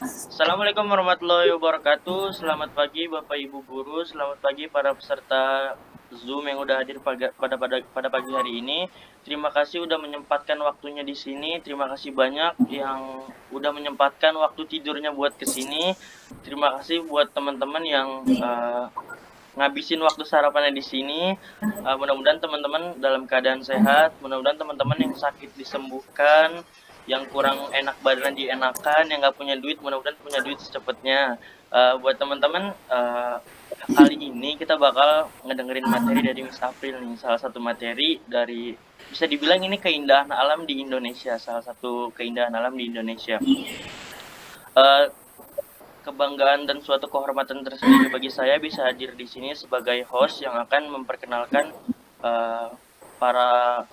Assalamualaikum warahmatullahi wabarakatuh. Selamat pagi Bapak Ibu guru, selamat pagi para peserta Zoom yang udah hadir pada pagi hari ini. Terima kasih udah menyempatkan waktunya di sini. Terima kasih banyak yang udah menyempatkan waktu tidurnya buat kesini. Terima kasih buat teman-teman yang ngabisin waktu sarapannya di sini. Mudah-mudahan teman-teman dalam keadaan sehat. Mudah-mudahan teman-teman yang sakit disembuhkan, yang kurang enak badan dienakan, yang nggak punya duit mudah-mudahan punya duit secepatnya. Buat teman-teman, kali ini kita bakal ngedengerin materi dari Miss April nih, salah satu materi dari, bisa dibilang ini keindahan alam di Indonesia, salah satu keindahan alam di Indonesia. Uh, Kebanggaan dan suatu kehormatan tersendiri bagi saya bisa hadir di sini sebagai host yang akan memperkenalkan para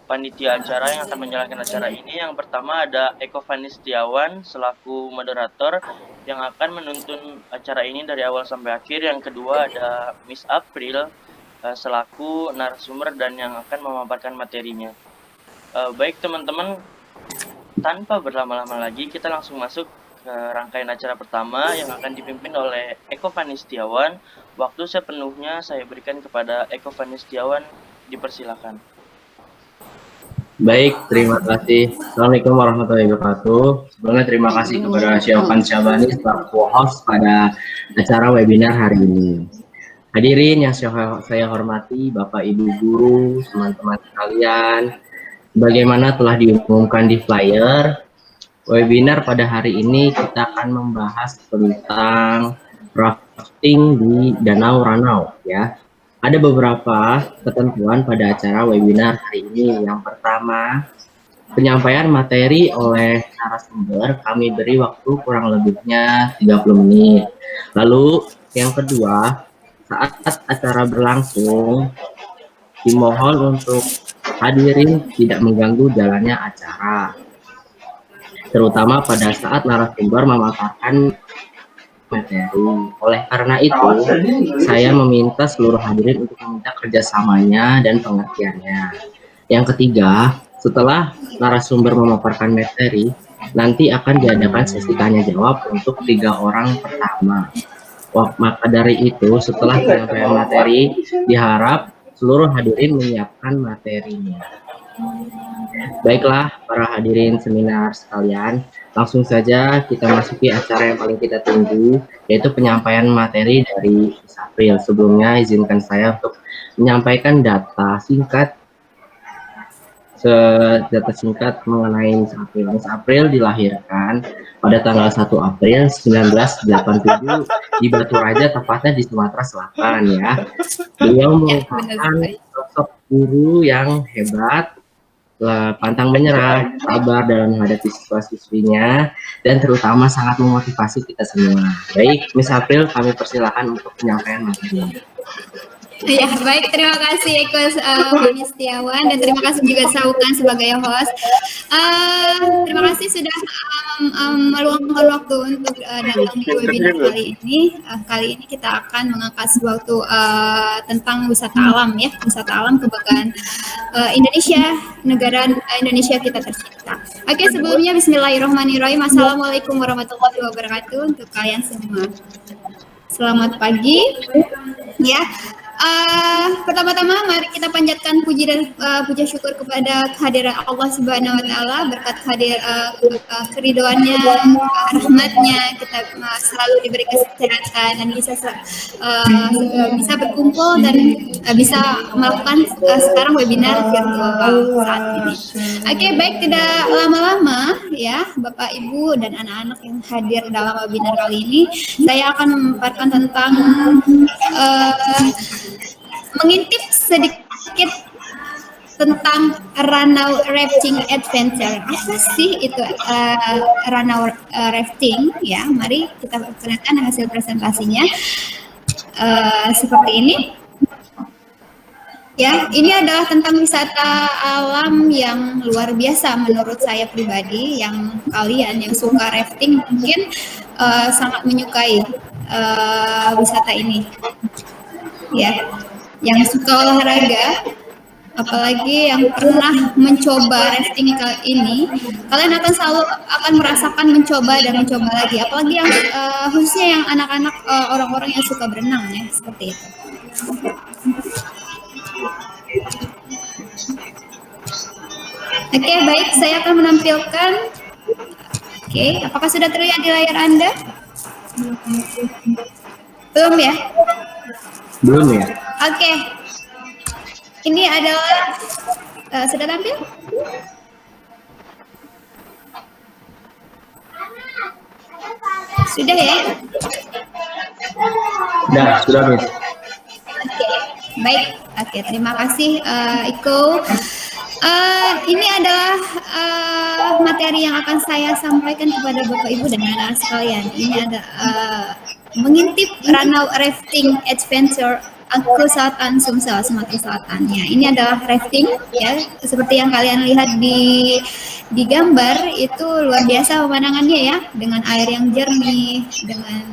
panitia acara yang akan menjalankan acara ini. Yang pertama ada Eko Fani Setiawan selaku moderator yang akan menuntun acara ini dari awal sampai akhir. Yang kedua ada Miss April selaku narasumber dan yang akan memaparkan materinya. Baik teman-teman, tanpa berlama-lama lagi kita langsung masuk ke rangkaian acara pertama yang akan dipimpin oleh Eko Fani Setiawan. Waktu sepenuhnya saya berikan kepada Eko Fani Setiawan, dipersilakan. Baik, terima kasih. Assalamualaikum warahmatullahi wabarakatuh. Sebelumnya terima kasih kepada Syafan Syabani selaku host pada acara webinar hari ini. Hadirin yang saya hormati, Bapak Ibu guru, teman-teman sekalian, bagaimana telah diumumkan di flyer, webinar pada hari ini kita akan membahas tentang rafting di Danau Ranau ya. Ada beberapa ketentuan pada acara webinar hari ini. Yang pertama, penyampaian materi oleh narasumber kami beri waktu kurang lebihnya 30 menit. Lalu yang kedua, saat acara berlangsung, dimohon untuk hadirin tidak mengganggu jalannya acara, terutama pada saat narasumber memaparkan materi. Oleh karena itu, saya meminta seluruh hadirin untuk meminta kerjasamanya dan pengertiannya. Yang ketiga, setelah narasumber memaparkan materi, nanti akan diadakan sesi tanya jawab untuk 3 orang pertama. Maka dari itu, setelah penyampaian materi, diharap seluruh hadirin menyiapkan materinya. Baiklah, para hadirin seminar sekalian, langsung saja kita masuki acara yang paling kita tunggu, yaitu penyampaian materi dari Miss April. Sebelumnya izinkan saya untuk menyampaikan data singkat mengenai Miss April. Miss April dilahirkan pada tanggal 1 April 1987 di Batu Raja, tepatnya di Sumatera Selatan ya. Beliau merupakan sosok guru yang hebat, pantang menyerah, sabar dalam menghadapi siswa-siswinya, dan terutama sangat memotivasi kita semua. Baik, Miss April, kami persilakan untuk penyampaian materi. Ya, baik. Terima kasih Eko Fani Setiawan, dan terima kasih juga Saukan sebagai host. Terima kasih sudah meluangkan waktu untuk datang di webinar kali ini. Kali ini kita akan mengangkat sesuatu tentang wisata alam ya, wisata alam kebanggaan Indonesia, negara Indonesia kita tercinta. Oke, sebelumnya Bismillahirrahmanirrahim. Assalamualaikum warahmatullahi wabarakatuh untuk kalian semua. Selamat pagi. Ya. Pertama-tama mari kita panjatkan puji dan puja syukur kepada kehadiran Allah Subhanahu wa taala, berkat keridoannya, rahmatnya kita selalu diberi kesehatan dan bisa berkumpul dan bisa melakukan sekarang webinar virtual saat ini. Oke, baik, tidak lama-lama ya Bapak Ibu dan anak-anak yang hadir dalam webinar kali ini, saya akan memaparkan tentang mengintip sedikit tentang Ranau Rafting Adventure. Apa sih itu Ranau Rafting? Ya, mari kita perlihatkan hasil presentasinya seperti ini. Ya, ini adalah tentang wisata alam yang luar biasa menurut saya pribadi. Yang kalian yang suka rafting mungkin sangat menyukai wisata ini. Ya. Yang suka olahraga apalagi yang pernah mencoba rafting ini, kalian akan selalu merasakan mencoba dan mencoba lagi. Apalagi yang khususnya yang anak-anak, orang-orang yang suka berenang ya, seperti itu. Oke, baik, saya akan menampilkan. Oke, apakah sudah terlihat di layar Anda? Belum ya? Belum ya? Oke. Ini adalah sudah tampil? Sudah ya? Sudah, Miss. Oke, baik. Oke, terima kasih Iko. Ini adalah materi yang akan saya sampaikan kepada Bapak Ibu dan anak-anak sekalian. Ini ada mengintip Ranau Rafting Adventure Angkul Selatan, Sumsel, Sumatera Selatan. Ya, ini adalah rafting ya, seperti yang kalian lihat di gambar itu luar biasa pemandangannya ya, dengan air yang jernih, dengan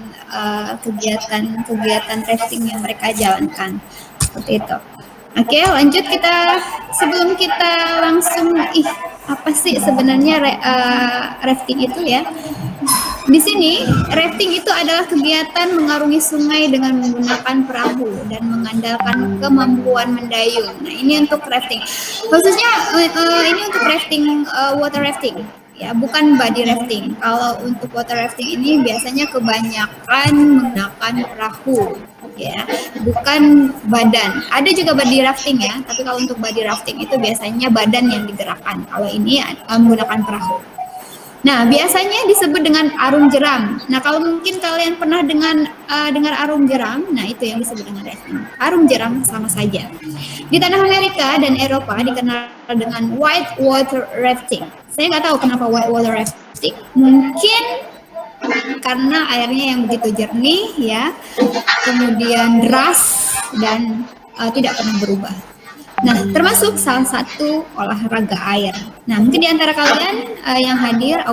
kegiatan rafting yang mereka jalankan seperti itu. Oke, lanjut sebelum kita langsung apa sih sebenarnya rafting itu ya? Di sini rafting itu adalah kegiatan mengarungi sungai dengan menggunakan perahu dan mengandalkan kemampuan mendayung. Nah, ini untuk rafting. Khususnya ini untuk rafting, water rafting. Ya, bukan body rafting. Kalau untuk water rafting ini biasanya kebanyakan menggunakan perahu, ya, bukan badan. Ada juga body rafting ya, tapi kalau untuk body rafting itu biasanya badan yang digerakkan. Kalau ini menggunakan perahu. Nah, biasanya disebut dengan arum jeram. Nah, kalau mungkin kalian pernah dengar arum jeram, nah itu yang disebut dengan rafting. Arum jeram sama saja. Di tanah Amerika dan Eropa dikenal dengan white water rafting. Saya nggak tahu kenapa white water rafting. Mungkin karena airnya yang begitu jernih ya, kemudian deras dan tidak pernah berubah. Nah, termasuk salah satu olahraga air. Nah, mungkin di antara kalian yang hadir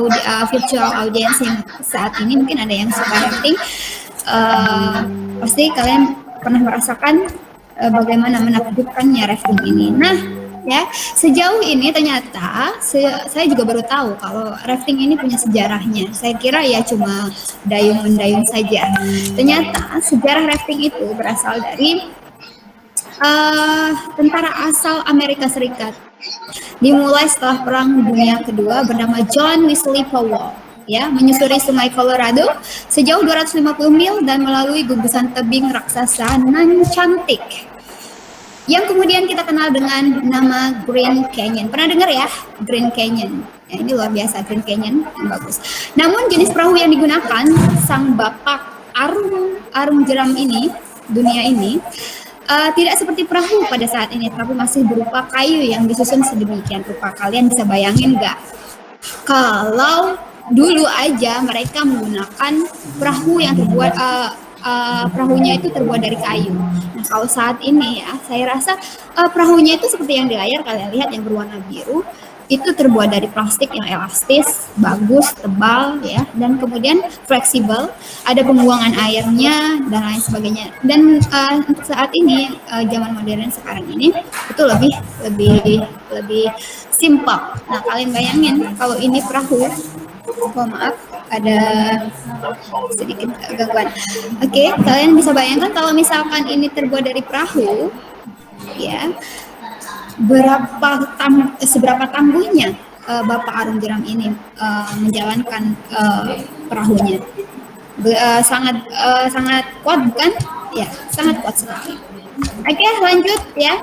virtual audience yang saat ini mungkin ada yang suka rafting, pasti kalian pernah merasakan bagaimana menakjubkannya rafting ini. Nah, ya, sejauh ini ternyata saya juga baru tahu kalau rafting ini punya sejarahnya. Saya kira ya cuma dayung-mendayung saja. Ternyata sejarah rafting itu berasal dari tentara asal Amerika Serikat. Dimulai setelah Perang Dunia Kedua bernama John Wesley Powell, ya, menyusuri Sungai Colorado sejauh 250 mil dan melalui gugusan tebing raksasa nan cantik yang kemudian kita kenal dengan nama Grand Canyon. Pernah dengar ya, Grand Canyon? Ya, ini luar biasa, Grand Canyon yang bagus. Namun jenis perahu yang digunakan sang bapak arum jeram ini, dunia ini, tidak seperti perahu pada saat ini, tapi masih berupa kayu yang disusun sedemikian rupa. Kalian bisa bayangin nggak? Kalau dulu aja mereka menggunakan perahu yang terbuat perahunya itu terbuat dari kayu. Nah, kalau saat ini ya, saya rasa perahunya itu seperti yang di layar kalian lihat yang berwarna biru. Itu terbuat dari plastik yang elastis, bagus, tebal ya, dan kemudian fleksibel, ada pembuangan airnya dan lain sebagainya. Dan untuk saat ini zaman modern sekarang ini itu lebih simpel. Nah, kalian bayangin kalau ini perahu, maaf ada sedikit gangguan. Oke, kalian bisa bayangkan kalau misalkan ini terbuat dari perahu, ya. Seberapa tangguhnya Bapak Arum Jeram ini menjalankan perahunya. Sangat kuat bukan? Ya, sangat kuat sekali. Oke, lanjut ya.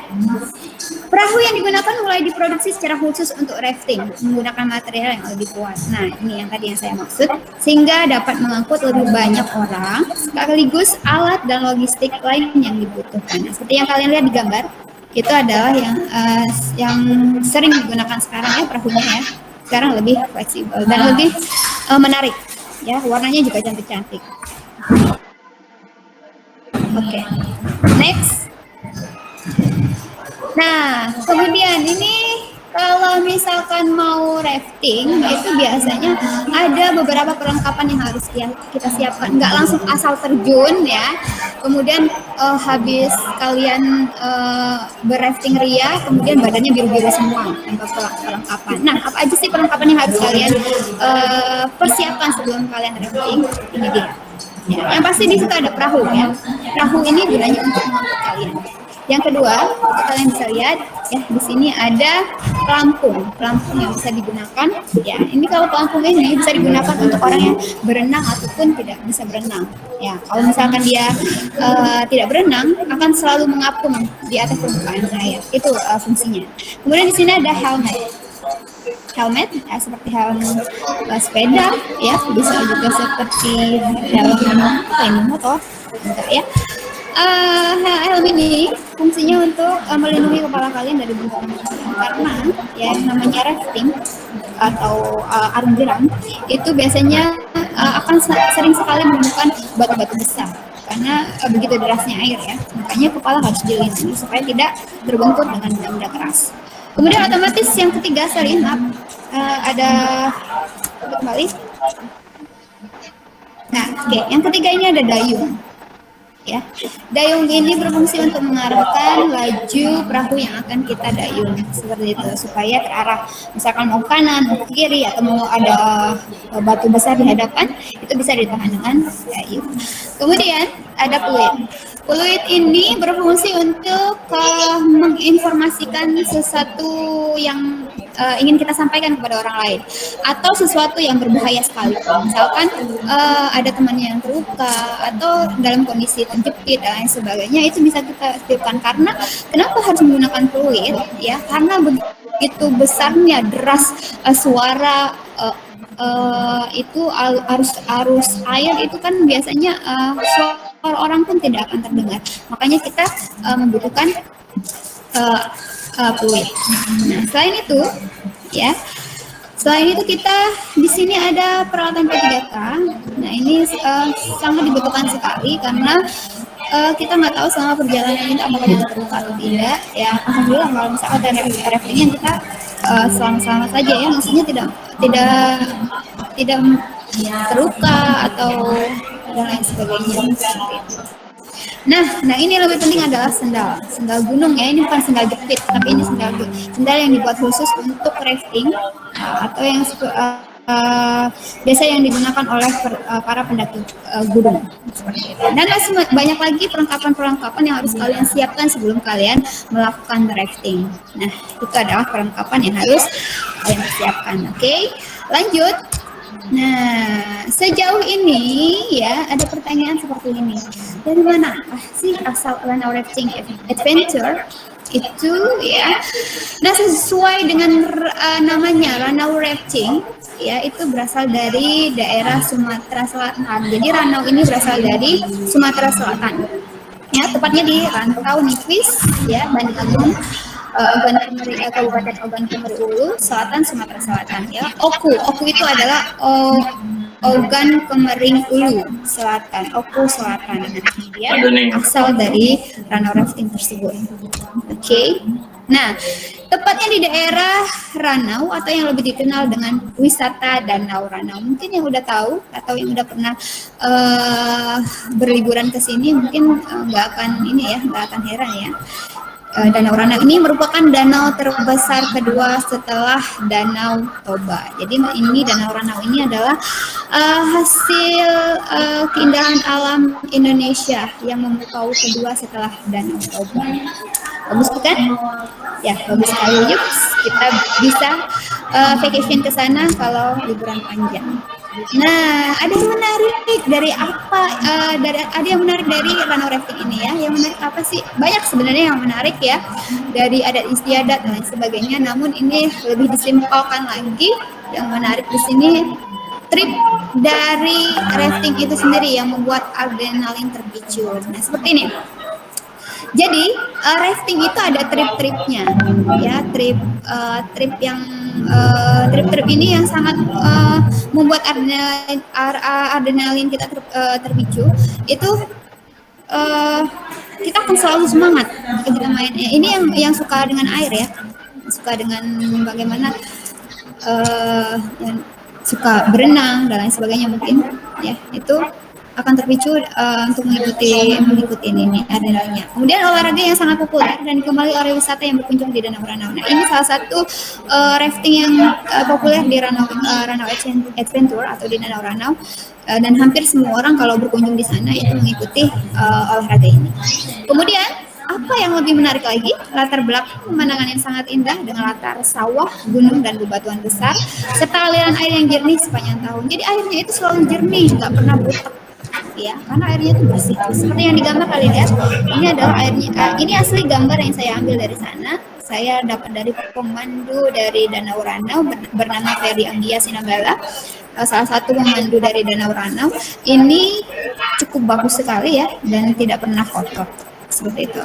Perahu yang digunakan mulai diproduksi secara khusus untuk rafting menggunakan material yang lebih kuat. Nah, ini yang tadi yang saya maksud, sehingga dapat mengangkut lebih banyak orang sekaligus alat dan logistik lain yang dibutuhkan. Nah, seperti yang kalian lihat di gambar, itu adalah yang sering digunakan sekarang ya, perahunya ya. Sekarang lebih fleksibel dan lebih menarik ya, warnanya juga cantik-cantik. Oke. Next. Nah, kemudian ini kalau misalkan mau rafting itu biasanya ada beberapa perlengkapan yang harus kita siapkan. Nggak langsung asal terjun ya. Kemudian habis kalian berrafting ria, kemudian badannya biru-biru semua tanpa perlengkapan. Nah, apa aja sih perlengkapan yang harus kalian persiapkan sebelum kalian rafting? Ini dia. Ya, yang pasti di situ ada perahu ya. Perahu ini gunanya untuk mengangkut kalian. Yang kedua, kalian bisa lihat ya di sini ada pelampung yang bisa digunakan. Ya, ini kalau pelampung ini bisa digunakan untuk orang yang berenang ataupun tidak bisa berenang. Ya, kalau misalkan dia tidak berenang, akan selalu mengapung di atas permukaan air. Itu fungsinya. Kemudian di sini ada helmet ya, seperti helm sepeda ya, bisa juga seperti helm motor ya. Helm ini fungsinya untuk melindungi kepala kalian dari benturan karena ya yang namanya rafting atau arung jeram itu biasanya akan sering sekali menemukan batu-batu besar karena begitu derasnya air ya, makanya kepala harus dilindungi supaya tidak terbentur dengan benda keras. Kemudian otomatis yang ketiga, ada kembali. Nah, oke, yang ketiga ini ada dayung. Ya, dayung ini berfungsi untuk mengarahkan laju perahu yang akan kita dayung seperti itu supaya terarah. Misalkan mau ke kanan, mau ke kiri, atau mau ada batu besar di hadapan, itu bisa ditahan dengan dayung. Kemudian ada peluit. Peluit ini berfungsi untuk menginformasikan sesuatu yang ingin kita sampaikan kepada orang lain atau sesuatu yang berbahaya sekali. Misalkan ada temannya yang terluka atau dalam kondisi terjepit dan lain sebagainya, itu bisa kita aktifkan. Karena kenapa harus menggunakan peluit? Ya, karena begitu besarnya deras suara itu arus air itu kan biasanya suara orang pun tidak akan terdengar. Makanya kita membutuhkan peluit. Nah, selain itu kita di sini ada peralatan P3K. Nah, ini sangat dibutuhkan sekali karena kita nggak tahu selama perjalanan ini apakah kita terluka atau tidak. Ya, alhamdulillah kalau misalkan ada raftingnya kita selamat-selamat saja ya, maksudnya tidak terluka atau dan lain sebagainya. Nah ini lebih penting adalah sendal gunung ya. Ini bukan sendal jepit, tapi ini sendal yang dibuat khusus untuk rafting atau yang biasa yang digunakan oleh para pendaki gunung seperti itu. Dan masih banyak lagi perlengkapan yang harus kalian siapkan sebelum kalian melakukan rafting. Nah, itu adalah perlengkapan yang harus kalian siapkan. Oke, lanjut. Nah, sejauh ini ya ada pertanyaan seperti ini. Dari mana sih asal Ranau Rafting Adventure itu ya? Nah, sesuai dengan namanya Ranau Rafting ya, itu berasal dari daerah Sumatera Selatan. Jadi Ranau ini berasal dari Sumatera Selatan. Ya, tepatnya di Rantau Nipis ya, Banda Agung. Kabupaten Ogan Komering Ulu, Selatan Sumatera Selatan ya. Oku itu adalah Ogan Komering Ulu Selatan, Oku Selatan. Dia asal dari Ranau Rafting tersebut. Oke. Nah, tepatnya di daerah Ranau atau yang lebih dikenal dengan wisata Danau Ranau. Mungkin yang udah tahu atau yang udah pernah berliburan ke sini mungkin nggak akan heran ya. Danau Ranau ini merupakan danau terbesar kedua setelah Danau Toba. Jadi ini Danau Ranau ini adalah hasil keindahan alam Indonesia yang memukau kedua setelah Danau Toba. Bagus bukan? Ya, bagus sekali. Yuk, kita bisa vacation ke sana kalau liburan panjang. Nah, ada yang menarik dari Ranau Rafting ini ya. Yang menarik apa sih? Banyak sebenarnya yang menarik ya, dari adat istiadat dan lain sebagainya. Namun ini lebih disimpulkan lagi. Yang menarik di sini trip dari rafting itu sendiri yang membuat adrenalin terpicu. Nah, seperti ini. Jadi rafting itu ada trip-tripnya, ya trip ini yang sangat membuat adrenalin kita terpicu. Itu kita akan selalu semangat ketika kita main. Ini yang suka dengan air ya, suka dengan bagaimana yang suka berenang dan lain sebagainya mungkin ya itu akan terpicu untuk mengikuti ini adrenalnya. Kemudian olahraga yang sangat populer dan kembali oleh wisata yang berkunjung di Danau Ranau. Nah ini salah satu rafting yang populer di Ranau Adventure atau di Danau Ranau dan hampir semua orang kalau berkunjung di sana itu mengikuti olahraga ini. Kemudian apa yang lebih menarik lagi, latar belakang pemandangan yang sangat indah dengan latar sawah, gunung, dan bebatuan besar, serta aliran air yang jernih sepanjang tahun. Jadi airnya itu selalu jernih, nggak pernah butek, ya, karena airnya itu bersih. Seperti yang digambar kalian lihat, ini adalah airnya. Ini asli gambar yang saya ambil dari sana. Saya dapat dari pemandu dari Danau Ranau bernama Ferry Anggia Sinagala. Salah satu pemandu dari Danau Ranau. Ini cukup bagus sekali ya, dan tidak pernah kotor. Seperti itu.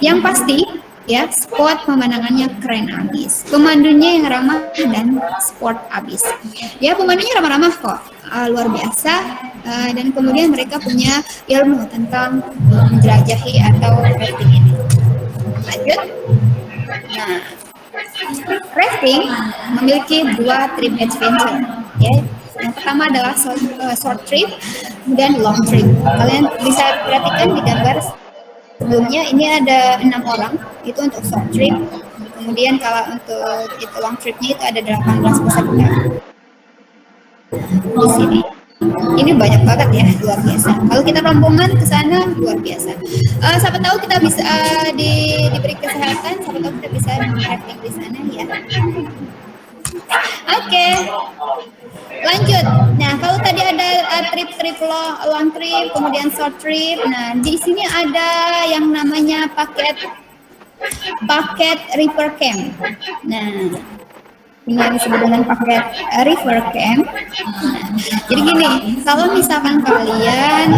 Yang pasti ya spot pemandangannya keren abis, pemandunya yang ramah dan sport abis. Ya pemandunya ramah-ramah kok, luar biasa. Dan kemudian mereka punya ilmu tentang menjelajahi atau rafting ini. Lanjut. Nah, rafting memiliki 2 trip adventure. Ya, yang pertama adalah short trip, kemudian long trip. Kalian bisa perhatikan di gambar. Sebelumnya ini ada 6 orang itu untuk short trip, kemudian kalau untuk itu long tripnya itu ada 18 peserta di sini. Ini banyak banget ya, luar biasa. Kalau kita rombongan ke sana luar biasa. Siapa tahu kita bisa diberi kesehatan, siapa tahu kita bisa rafting di sana ya. Oke. Lanjut. Nah, kalau tadi ada trip long trip, kemudian short trip. Nah, di sini ada yang namanya paket river camp. Nah, ini yang disebut dengan paket river camp. Nah, jadi gini, kalau misalkan kalian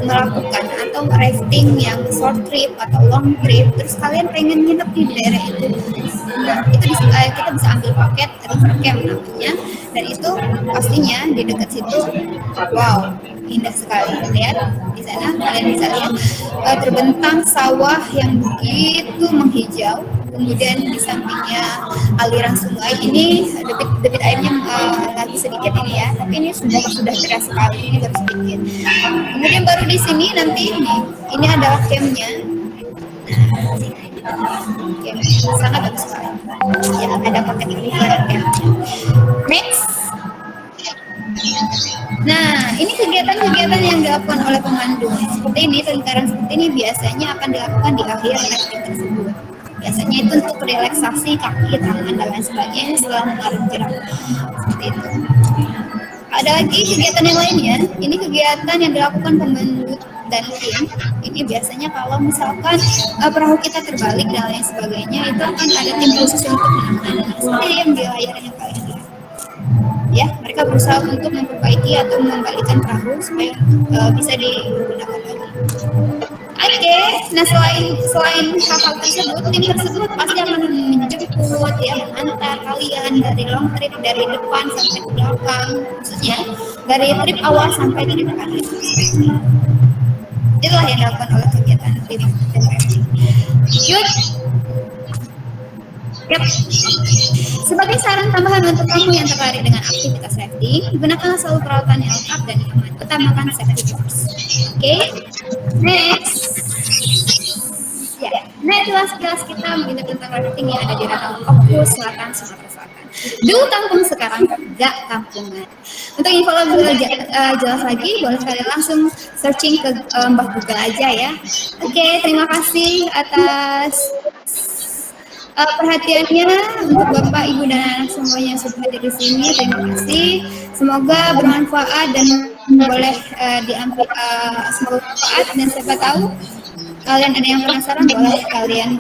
melakukan atau rafting yang short trip atau long trip, terus kalian pengen nginep di daerah itu, nah itu kita bisa ambil paket river camp namanya, dan itu pastinya di dekat situ, wow, indah sekali. Lihat di sana, kalian bisa lihat terbentang sawah yang begitu menghijau, kemudian di sampingnya aliran sungai. Ini debit airnya lagi sedikit ini ya, tapi ini sudah deras sekali, ini baru sedikit. Kemudian baru di sini nanti ini adalah campnya. Campnya sangat bagus sekali. Ya, ada paket ini campnya. Next. Nah, ini kegiatan-kegiatan yang dilakukan oleh pemandu. Seperti ini, lingkaran seperti ini biasanya akan dilakukan di akhir rafting tersebut. Biasanya itu untuk relaksasi kaki, tangan, dan lain sebagainya setelah mengarung jerak. Seperti itu. Ada lagi kegiatan yang lainnya. Ini kegiatan yang dilakukan pemandu dan tim. Ini biasanya kalau misalkan perahu kita terbalik dan lain sebagainya, itu akan ada tim khusus untuk menangani. Seperti yang di layar yang kalian lihat. Ya, mereka berusaha untuk memperbaiki atau mengembalikan perahu supaya bisa digunakan lagi. Oke, nah selain hal-hal tersebut, tim tersebut pasti akan menjemput ya, mengantar kalian dari long trip, dari depan sampai ke belakang, maksudnya dari trip awal sampai trip akhir. Itulah yang dilakukan oleh kegiatan tim dan rafting. Yuk. Yep. Sebagai saran tambahan untuk kamu yang tertarik dengan aktivitas rafting, gunakanlah selalu peralatan yang lengkap dan nyaman. Utamakan safety first. Oke, next. Ya, nah itulah sekilas kita mengenai tentang rafting yang ada di Ranau Oku Selatan, Sumatera Selatan. Dulu kampung, sekarang gak kampungan. Untuk info lebih jelas lagi, boleh kalian langsung searching ke Mbah Google aja ya. Oke, terima kasih atas perhatiannya untuk Bapak, Ibu, dan anak semuanya yang sudah hadir di sini. Terima kasih. Semoga bermanfaat dan boleh diambil semoga bermanfaat, dan siapa tahu kalian ada yang penasaran, boleh kalian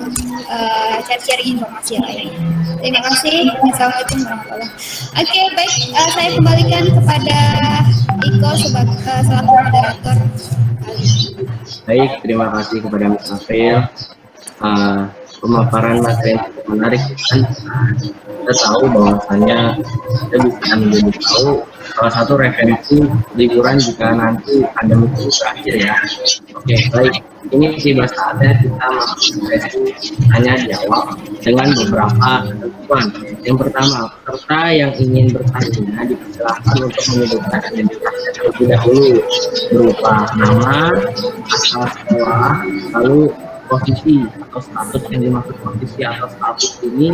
cari-cari informasi lainnya. Terima kasih. Assalamualaikum warahmatullahi wabarakatuh. Oke, baik. Saya kembalikan kepada Iko selaku moderator. Baik, terima kasih kepada Mas April. Pemaparan materi yang cukup menarik kan. Kita tahu bahwasannya kita bisa menjadi tahu salah satu referensi liburan jika nanti pandemi itu berakhir ya. Oke, baik. ini sih saatnya kita melakukan tanya jawab dengan beberapa ketentuan. Yang pertama, peserta yang ingin bertanya dipersilakan untuk menyebutkan identitasnya terlebih dahulu berupa nama, asal sekolah, lalu posisi atau status. Yang dimaksud posisi atau status ini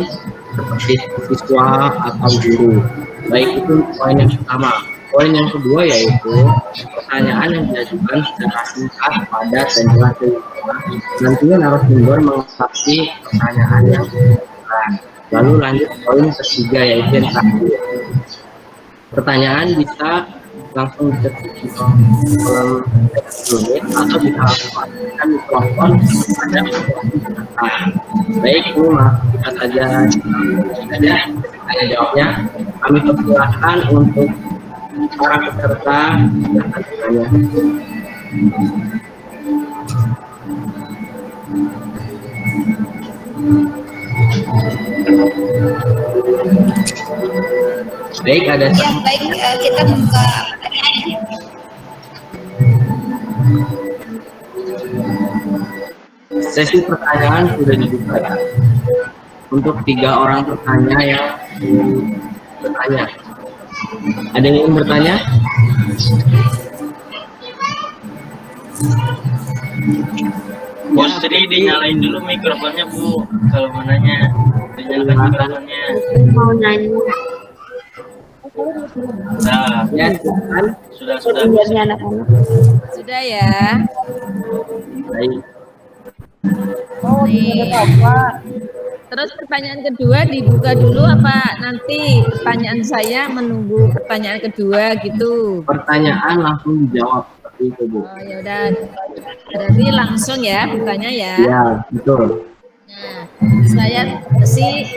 seperti siswa atau guru. Baik, itu poin yang pertama. Poin yang kedua yaitu pertanyaan yang diajukan secara singkat, padat, dan jelas. Nantinya narasumber mengetahui pertanyaan yang diajukan. Lalu lanjut poin ketiga yaitu yang terakhir. Pertanyaan bisa langsung diketik kolom tulis atau bisa langsung aktifkan mikrofon pada peserta. Baik, ini kita saja tanya jawabnya. Kami persilahkan untuk para peserta yang akan bertanya. Baik, ada Ya, baik, kita buka pertanyaannya. sesi pertanyaan sudah dibuka ya. Untuk 3 orang bertanya yang bertanya. Ada yang ingin bertanya? Bu Sri dinyalain dulu mikrofonnya Bu, kalau mau nanya dinyalakan mikrofonnya. Mau nanya Nah, Ya, silakan. sudah biar bisa. anak-anak. Sudah ya. Baik. Nih. Terus pertanyaan kedua dibuka dulu apa nanti pertanyaan saya menunggu pertanyaan kedua gitu. Pertanyaan langsung dijawab seperti itu, Bu. Oh ya udah. Berarti langsung ya bertanya ya. Ya, betul. Nah, saya sih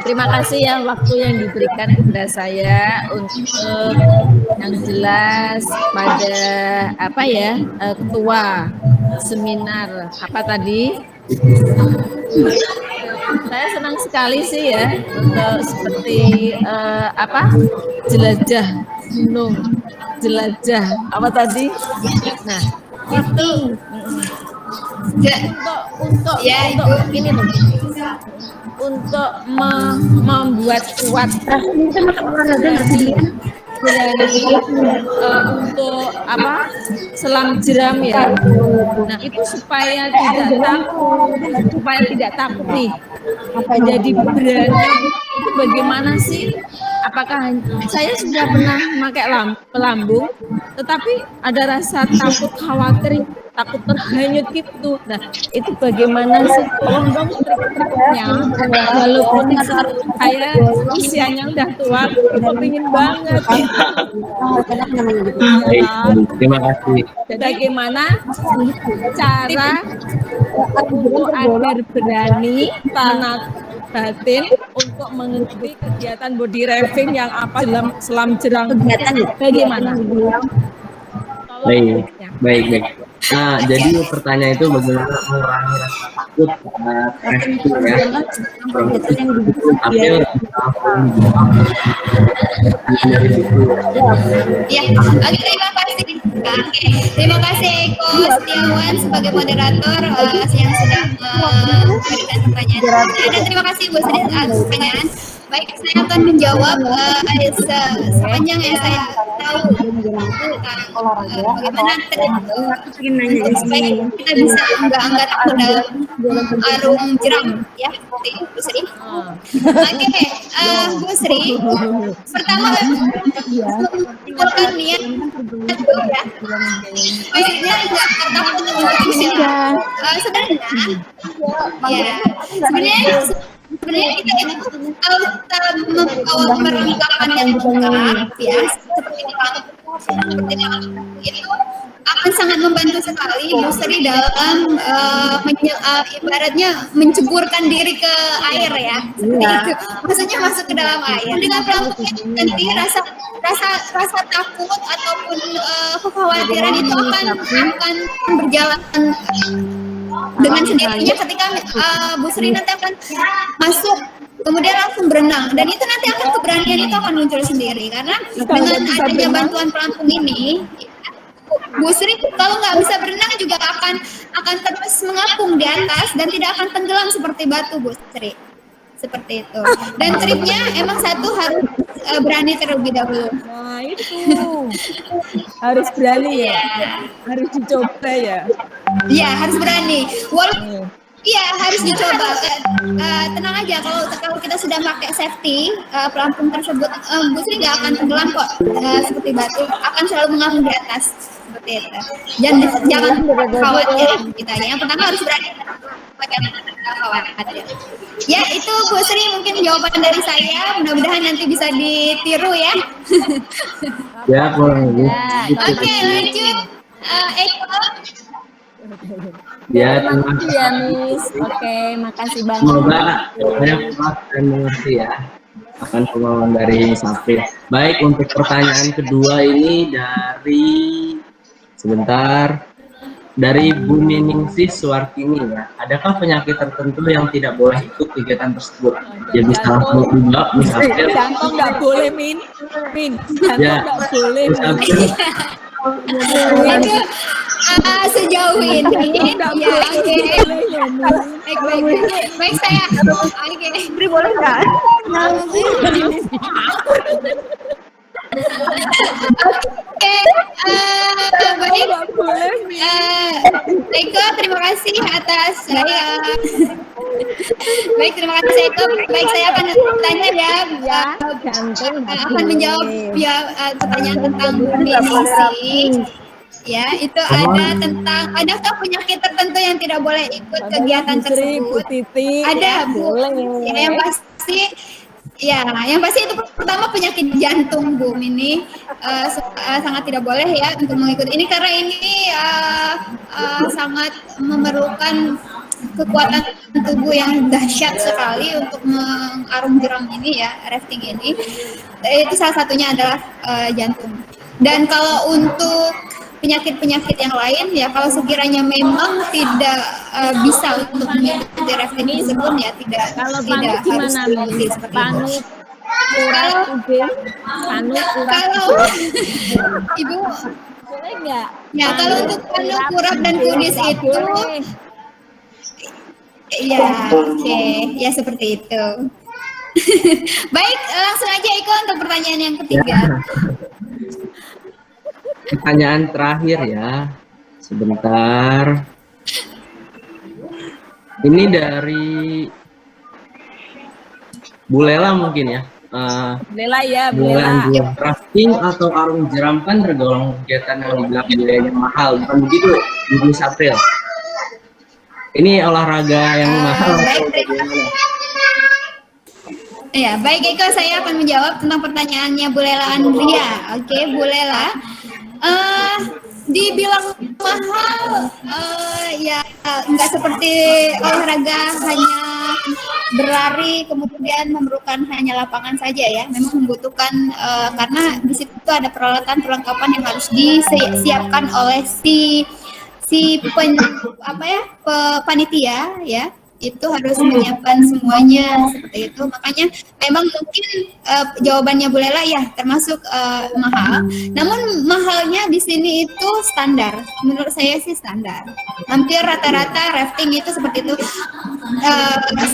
terima kasih ya waktu yang diberikan kepada saya untuk yang jelas pada apa ya ketua seminar apa tadi. Saya senang sekali sih ya untuk seperti apa jelajah gunung, jelajah apa tadi. Nah itu untuk ini loh, untuk membuat kuat untuk apa selam jeram ya. Nah itu supaya tidak takut nih, jadi berani. Itu bagaimana sih? Apakah saya sudah pernah memakai pelambung, tetapi ada rasa takut, khawatir, takut terhanyut gitu. Nah itu bagaimana sih? Tolong dong trik-triknya. Walaupun saya usianya udah tua, kepingin banget. Baik, terima kasih. Bagaimana cara untuk agar berani tanah batin untuk mengikuti kegiatan body reving yang apa dalam selam jerang bagaimana? Baik. Nah, jadi pertanyaan itu bagaimana mengurangi rasa takut resiko ya. Tapi Ya, oke, terima kasih. Oke, terima kasih Eko Setiawan sebagai moderator yang sudah memberikan pertanyaan. Dan terima kasih Bu Sri atas pertanyaan. Baik, saya akan menjawab sepanjang yang saya tahu tentang bagaimana supaya kita bisa enggak takut dalam arung jeram ya, seperti Bu Sri. Oke, Bu Sri. Pertama, mengumpulkan niat dulu ya. Maksudnya enggak takut untuk istilah. Sebenarnya kita itu kalau kita membawa perlengkapan yang lengkap ya seperti di kampung itu akan sangat membantu sekali Bu Sri dalam ibaratnya menceburkan diri ke air ya, seperti itu. Maksudnya masuk ke dalam air. Dengan pelampung itu nanti rasa takut ataupun kekhawatiran itu akan berjalan dengan sendirinya ketika Bu Sri nanti akan masuk kemudian langsung berenang, dan itu nanti keberanian itu akan muncul sendiri karena dengan adanya bantuan pelampung ini Bu Sri kalau nggak bisa berenang juga akan terus mengapung di atas dan tidak akan tenggelam seperti batu, Bu Sri. Seperti itu. Dan triknya emang satu harus berani terlebih dahulu. Nah, itu. Harus berani ya. Harus dicoba ya. Iya, harus berani. Iya, harus dicoba. Tenang aja, kalau kita sudah pakai safety, pelampung tersebut, Bu Sri nggak akan tenggelam kok, seperti batu, akan selalu mengapung di atas, seperti itu. Jangan khawatir kita. Yang pertama harus berani, khawatir. Ya, itu Bu Sri mungkin jawaban dari saya. Mudah-mudahan nanti bisa ditiru ya. Ya, kurang lebih. Oke, lanjut. Eko. Ya, Terima kasih ya, Miss. Oke, makasih banget. semoga saya paham dan mengerti ya akan pengalaman dari Sapir. Baik, untuk pertanyaan kedua ini dari Bu Ningsih Suwartini ya. Adakah penyakit tertentu yang tidak boleh ikut kegiatan tersebut? Ya bisa langsung dijawab, misalnya. Jantung nggak boleh, Min. Jantung Ya, nggak boleh. Itu sejauh ini ya, oke. Baik saya oke. Bri boleh nggak? Oke, baik. Eko, terima kasih atas baik, terima kasih Eko. Baik, saya akan tanya ya, akan menjawab ya pertanyaan tentang Ningsih. Ya, itu adakah penyakit tertentu yang tidak boleh ikut kegiatan tersebut? Ada, Bu. Ya, yang pasti itu pertama penyakit jantung, Bu. Ini sangat tidak boleh ya untuk mengikuti ini karena ini sangat memerlukan kekuatan tubuh yang dahsyat sekali untuk mengarung jeram ini ya, rafting ini. Itu salah satunya adalah jantung. Dan kalau untuk penyakit-penyakit yang lain ya, kalau sekiranya memang tidak bisa untuk mengikuti rafting tersebut ya tidak harus diikuti seperti itu. Kalau Ibu boleh nggak? Ya, kalau untuk panu, kurap dan kudis itu ya, oke, ya seperti itu. Baik, langsung aja Iko untuk pertanyaan yang ketiga. Pertanyaan terakhir ya, sebentar. Ini dari Bu Lela mungkin ya. Lela ya, Bu Lela. Lela. Rafting atau arung jeram kan tergolong kegiatan yang dibilang biayanya mahal, bukan begitu, Bu Sapril? Ini olahraga yang mahal. Ya, baik Eko, saya akan menjawab tentang pertanyaannya Bu Lela Andria. Oke, Bu Lela. Dibilang mahal, ya nggak seperti olahraga hanya berlari kemudian memerlukan hanya lapangan saja ya. Memang membutuhkan karena di situ ada peralatan perlengkapan yang harus disiapkan oleh panitia ya. Itu harus menyiapkan semuanya seperti itu. Makanya memang mungkin jawabannya Bu Lela ya termasuk mahal. Namun mahalnya di sini itu standar. Menurut saya sih standar. Hampir rata-rata rafting itu seperti itu.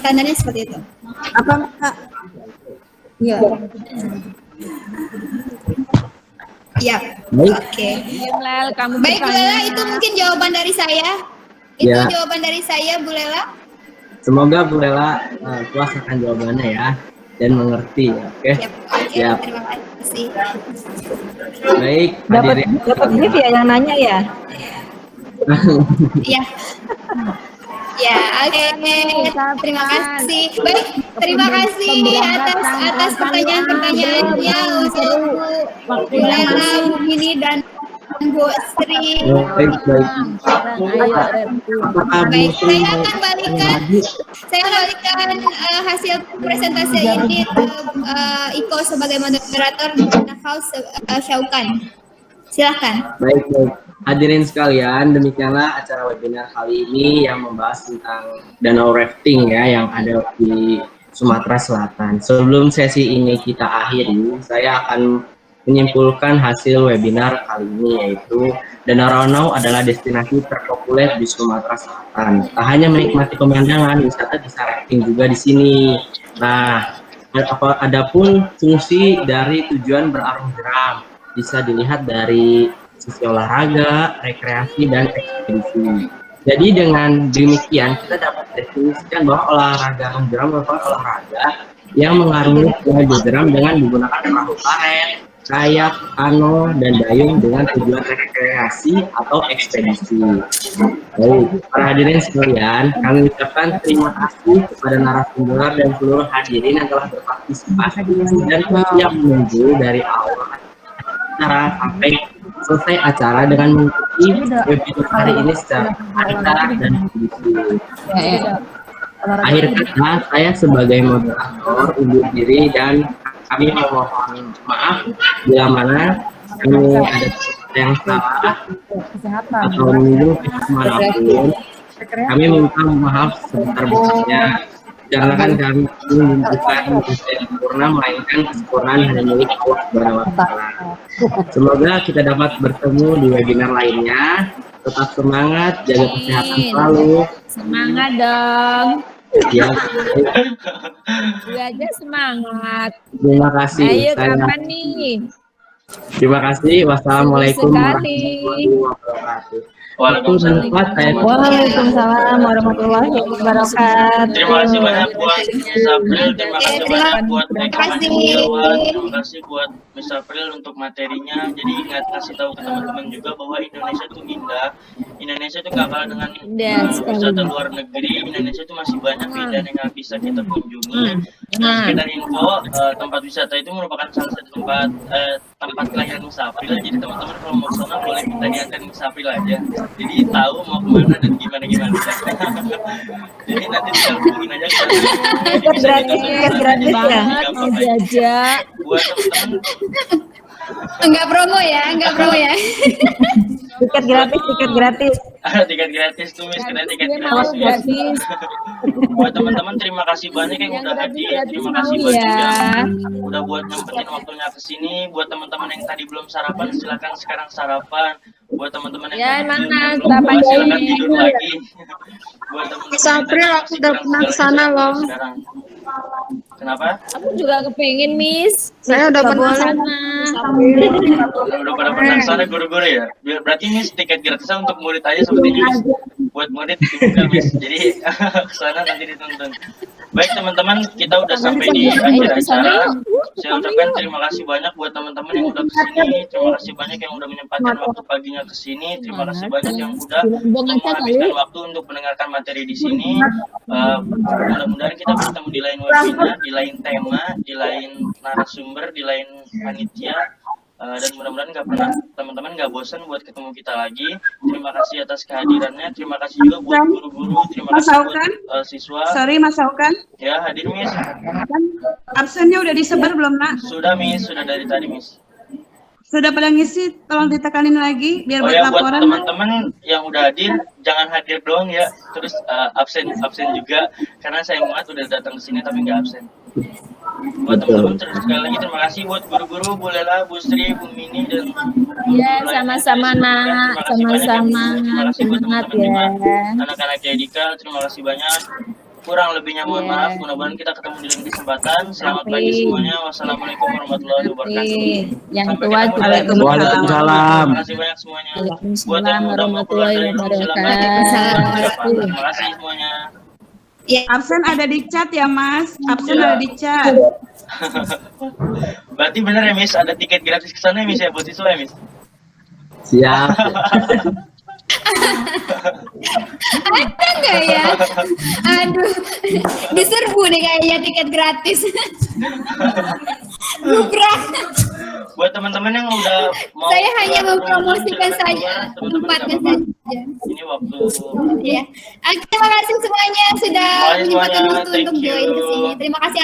Standarnya seperti itu. Apa Kak? Iya. Ya. Baik. Oke. Kamu Baik Bu Lela, itu mungkin jawaban dari saya. Itu Ya. jawaban dari saya Bu Lela. Semoga Bu Lela puas akan jawabannya ya dan mengerti ya. Oke. Siap. Terima kasih. Baik, Dapat hadirin. gift ya yang nanya ya? Ya. Ya, oke. Terima kasih. Baik, terima kasih atas pertanyaan-pertanyaannya untuk Bu Lela, Bu Mini dan Bu Sri. Baik. Apakah Bu Baik, Sri saya mau akan balikan hasil presentasi ini ke Iko sebagai moderator dan host Syaukan. Silakan. Baik. Hadirin sekalian, demikianlah acara webinar kali ini yang membahas tentang danau rafting ya yang ada di Sumatera Selatan. Sebelum sesi ini kita akhiri, saya akan menyimpulkan hasil webinar kali ini, yaitu Danau Ranau adalah destinasi terpopuler di Sumatera Selatan. Tak hanya menikmati pemandangan, wisata bisa rafting juga di sini. Nah, adapun fungsi dari tujuan berarung jeram bisa dilihat dari sisi olahraga, rekreasi, dan ekspedisi. Jadi dengan demikian kita dapat definisikan bahwa olahraga arung jeram merupakan olahraga yang mengarungi sungai jeram dengan menggunakan perahu karet, kayak, kano, dan dayung dengan tujuan rekreasi atau ekspedisi. Baik, para hadirin sekalian, kami ucapkan terima kasih kepada narasumber dan seluruh hadirin yang telah berpartisipasi dan siap menunggu dari awal acara sampai selesai acara dengan mengikuti webinar hari ini secara lancar dan kondusif. Akhir kata, saya sebagai moderator undur diri dan kami mohon maaf bila mana kami ada yang salah atau menyinggung kemanapun. Kami minta maaf sebesar-besarnya. Jangan kami bukan manusia yang sempurna, melainkan kesempurnaan hanya milik Allah Subhanahu wa Ta'ala. Semoga kita dapat bertemu di webinar lainnya. Tetap semangat, jaga kesehatan selalu. Semangat dong. Ya, Gue aja semangat. terima kasih. Ayo kapan nih? Terima kasih. Wassalamualaikum Sekali. warahmatullahi wabarakatuh. Waalaikumsalam. Waalaikumsalam warahmatullahi wabarakatuh. Terima kasih banyak buat Miss April, terima kasih banyak buat Eka Setiawan, terima kasih buat Miss April untuk materinya. Jadi ingat kasih tahu ke teman-teman juga bahwa Indonesia itu indah. Indonesia itu gak kalah dengan wisata luar negeri. Indonesia itu masih banyak keindahan yang bisa kita kunjungi. Dan sekedar info, tempat wisata itu merupakan salah satu tempat kelahiran Miss April. Jadi teman-teman kalau mau ke sana boleh kita diantar Miss April aja. Jadi tahu mau kemana dan gimana. Jadi nanti tinggal hubungin aja ke Gratis ya. Mau jajak. buat teman-teman. Enggak promo ya. Tiket gratis. Ada tiket gratis tuh Miss, kena tiket Dia mau gratis Miss. gratis. Buat teman-teman terima kasih banyak yang udah hadir, terima kasih mau buat ya. yang udah buat nyempetin waktunya ke sini. Buat teman-teman yang tadi belum sarapan, silakan sekarang sarapan. Buat teman-teman yang Ya, tadi mana belum sarapannya silakan ini? tidur lagi. Buat teman-teman Miss April, aku udah pernah kesana loh. Sekarang. Kenapa? Aku juga kepengen, Miss. Saya udah pernah sana. Udah pada pernah sana guru-guru ya? Berarti Miss tiket gratisnya untuk murid aja sepertinya Miss. Buat murid dibuka Miss. Jadi kesana nanti ditonton. Baik teman-teman, kita udah sampai di akhir acara. Saya ucapkan terima kasih banyak buat teman-teman yang udah kesini. Terima kasih banyak yang udah menyempatkan waktu paginya kesini. Terima kasih banyak yang udah menghabiskan waktu untuk mendengarkan materi di sini. Mudah-mudahan kita bertemu di lain webinar, di lain tema, di lain narasumber, di lain panitia. Dan mudah-mudahan teman-teman nggak bosan buat ketemu kita lagi. Terima kasih atas kehadirannya. Terima kasih juga buat guru-guru. Terima kasih buat siswa. Sorry Mas Aukan, Ya hadir Miss. absennya udah disebar belum nak? Sudah Miss, sudah dari tadi Miss. Sudah pada ngisi, tolong ditekanin lagi biar Oh buat ya buat laporan. teman-teman yang udah hadir, jangan hadir doang ya. Terus absen juga karena saya muat udah datang ke sini tapi nggak absen. Buat teman-teman terus sekali lagi terima kasih buat guru-guru, Bu Lela, Bu Sri, Bu Mini dan Ya, sama-sama nak, sama-sama. Terima kasih buat Semangat teman-teman ya. anak-anak Yadika, terima kasih banyak. Kurang lebihnya mohon maaf. Mudah-mudahan kita ketemu di lain kesempatan. Selamat pagi semuanya. Wassalamualaikum warahmatullahi wabarakatuh. Yang Sampai tua ketemu di lain juga. Waalaikumsalam. Terima kasih banyak semuanya. Buat Waalaikumsalam yang udah mau keluar warahmatullahi dari room, silakan. wabarakatuh. Terima kasih semuanya. Absen ada di chat ya Mas, absen Ya. ada di chat. Berarti benar ya Miss, ada tiket gratis ke sana ya Miss ya buat siswa ya Miss? Siap. Ada nggak ya? Aduh, diserbu deh kayaknya tiket gratis. Bukrah. Buat teman-teman yang udah mau Saya hanya keluar room, mempromosikan silakan saja keluar. Teman-teman tempatnya nggak apa-apa. saja. Ini waktu Ya. Terima kasih semuanya sudah Terima kasih menyempatkan semuanya. waktu Thank untuk join you. ke sini. Terima kasih